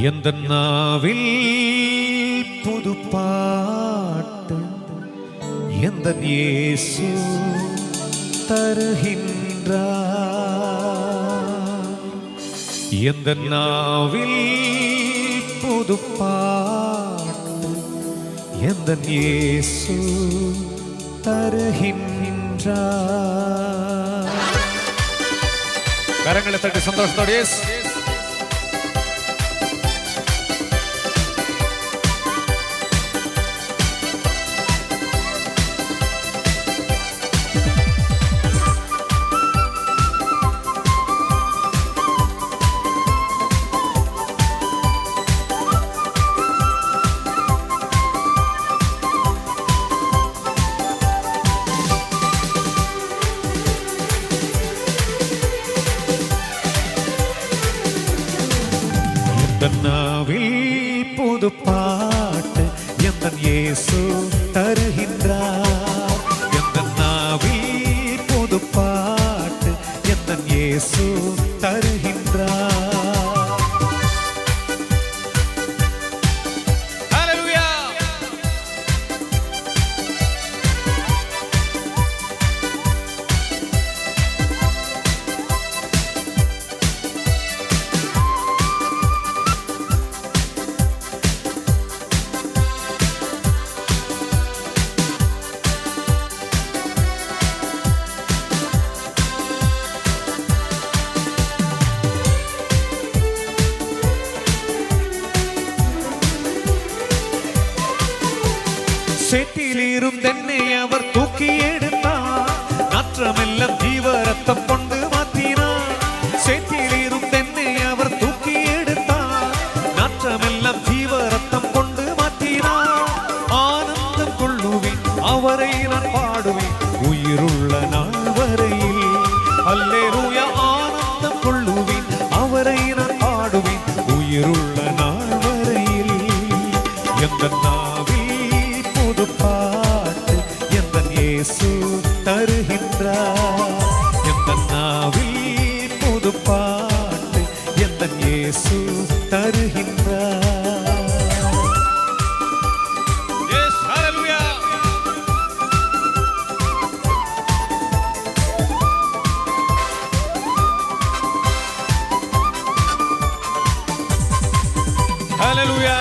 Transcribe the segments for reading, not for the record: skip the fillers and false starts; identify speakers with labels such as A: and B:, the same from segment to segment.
A: எந்த நாவில் புதுப்பாட்டு எந்த இயேசு தருகின்றார். எந்த நாவில் புதுப்பாட்டு எந்த இயேசு தருகின்றார். கரங்களை தட்டி சந்தோஷத்தோடு நாவில் புது பாட்டு எந்த இயேசு தருகின்றார். எந்த நாவில் புது பாட்டு எந்த இயேசு தருகின்றார். சேற்றிலிருந்தென்னை அவர் தூக்கி எடுத்தார். நாற்றமெல்லாம் ஜீவரத்தம் கொண்டு மாற்றினார். சேற்றிலிருந்தென்னை அவர் தூக்கி எடுத்தார். நாற்றமெல்லாம் ஜீவரத்தம் கொண்டு மாற்றினார். ஆனந்தம் கொள்ளுவேன் அவரை நான் பாடுவேன் உயிருள்ள நாள் வரையில். அல்லேலூயா. ஆனந்தம் கொள்ளுவேன் அவரை நான் பாடுவேன் உயிருள்ள நாள் வரையில். எந்த நாவில் புது பாட்டு எந்த இயேசு தருகின்றார். எந்த நாவில் புது பாட்டு எந்த இயேசு தருகின்றார். ஹல்லேலூயா.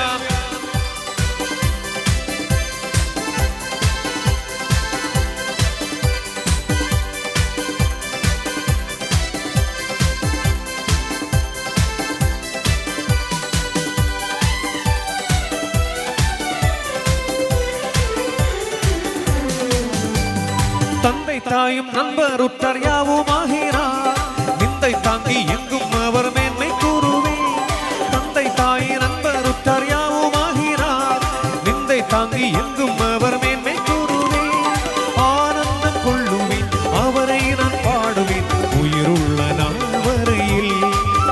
A: தந்தை தாயும் நண்பர் உற்றார் யாவுமாகிறார். நிந்தை தாங்கி எங்கும் அவர் மேன்மை கூறுவேன். தந்தை தாய் நண்பர் உற்றார் யாவுமாகிறார். நிந்தை தாங்கி எங்கும் அவர் மேன்மை கூறுவேன். ஆனந்தம் கொள்ளுவேன் அவரை நான் பாடுவேன் உயிருள்ள நாள் வரையில்.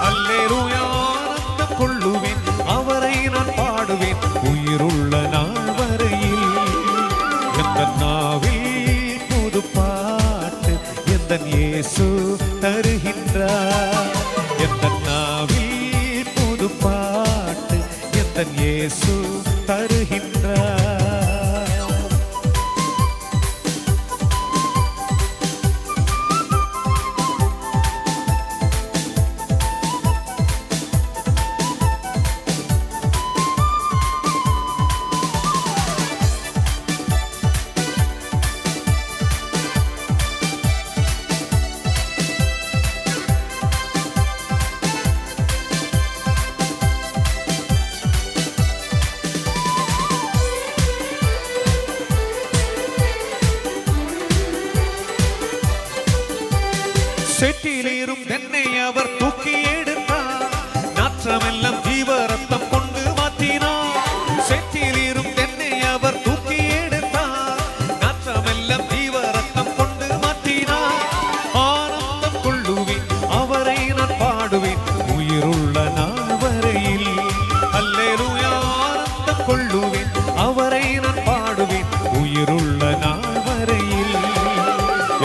A: அல்லேலூயா. ஆனந்தம் கொள்ளுவேன் அவரை நான் பாடுவேன் உயிருள்ள நாள் வரையில். எந்த நாவில் பாட்டு எந்த இயேசு தருகின்றார். எந்த நாவில் புது பாட்டு எந்த இயேசு தருகின்றார். சேற்றிலிருந்தென்னை அவர் தூக்கி எடுத்தார். நாற்றமெல்லாம் ஜீவரத்தம் கொண்டு மாற்றினார். சேற்றிலிருந்தென்னை அவர் தூக்கி எடுத்தார். நாற்றமெல்லாம் ஜீவரத்தம் கொண்டு மாற்றினார். ஆனந்தம் கொள்ளுவேன் அவரை நான் பாடுவேன் உயிருள்ள நாள் வரையில். அல்லேலூயா. ஆனந்தம் கொள்ளுவேன் அவரை நான் பாடுவேன் உயிருள்ள நாள் வரையில்.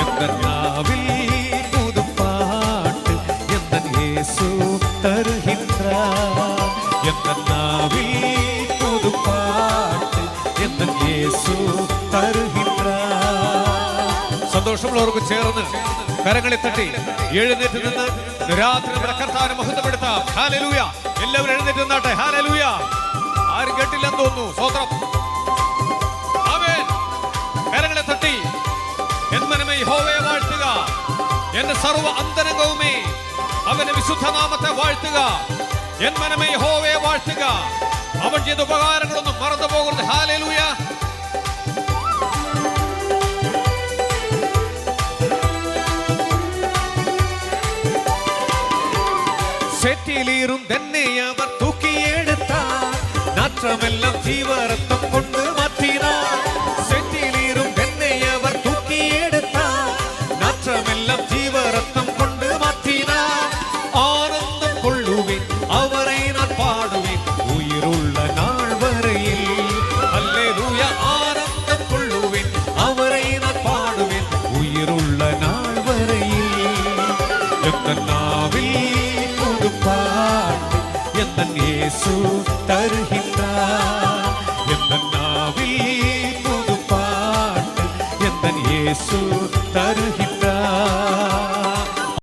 A: எந்த நாவில் புது பாட்டு எந்த எந்த நாவில் புதுப்பாட்டு எந்த இயேசு தருகின்றார். സന്തോഷമുള്ളവർക്ക് ചേർന്ന് കരങ്ങളെ തട്ടി എഴുന്നേറ്റ് നിന്ന് രാത്രി നമ്മുടെ കർത്താവിനെ മഹത്വപ്പെടുത്താം. ഹല്ലേലൂയ. എല്ലാവരും എഴുന്നേറ്റ് നിന്നാട്ടെ. ഹല്ലേലൂയ. ആരും കേട്ടില്ലെന്ന് തോന്നുന്നു. സ്തോത്രം. ആമേൻ. കരങ്ങളെ തട്ടി എൻ മനമേ യഹോവയെ വാഴ്ത്തുക, എന്റെ സർവ്വ അന്തരംഗവുമേ അവന്റെ വിശുദ്ധ നാമത്തെ വാഴ്ത്തുക. എൻ മനമേ യഹോവയെ വാഴ്ത്തുക, അവൻ ചെയ്ത ഉപകാരങ്ങളൊന്നും മറന്നു പോകരുത്. ഹല്ലേലൂയ. സെറ്റിലീറും തന്നെ അവർ തൂക്കിയെടുത്താർ, നാற்றമെല്ലാം ജീവരത്നം കൊണ്ട് മാറ്റിനാർ. സെറ്റിലീറും തന്നെ അവർ തൂക്കിയെടുത്താർ, നാற்றമെല്ലാം ജീവരത്നം കൊണ്ട് മാറ്റിനാർ. ആനന്ദം കൊള്ളുവിൻ, അവരെ ഞാൻ പാടുവിൻ ഉயிருള്ള നാൾ വരയിൽ. ഹല്ലേലൂയ. ആനന്ദം കൊള്ളുവിൻ, അവരെ ഞാൻ പാടുവിൻ ഉயிருള്ള നാൾ വരയിൽ. എന്ന നാവിൽ പാട്ട് എന്ന യേശു തരുகின்றார். എന്ന നാവിൽ പുതുപാട്ട് എന്ന യേശു തരുகின்றார்.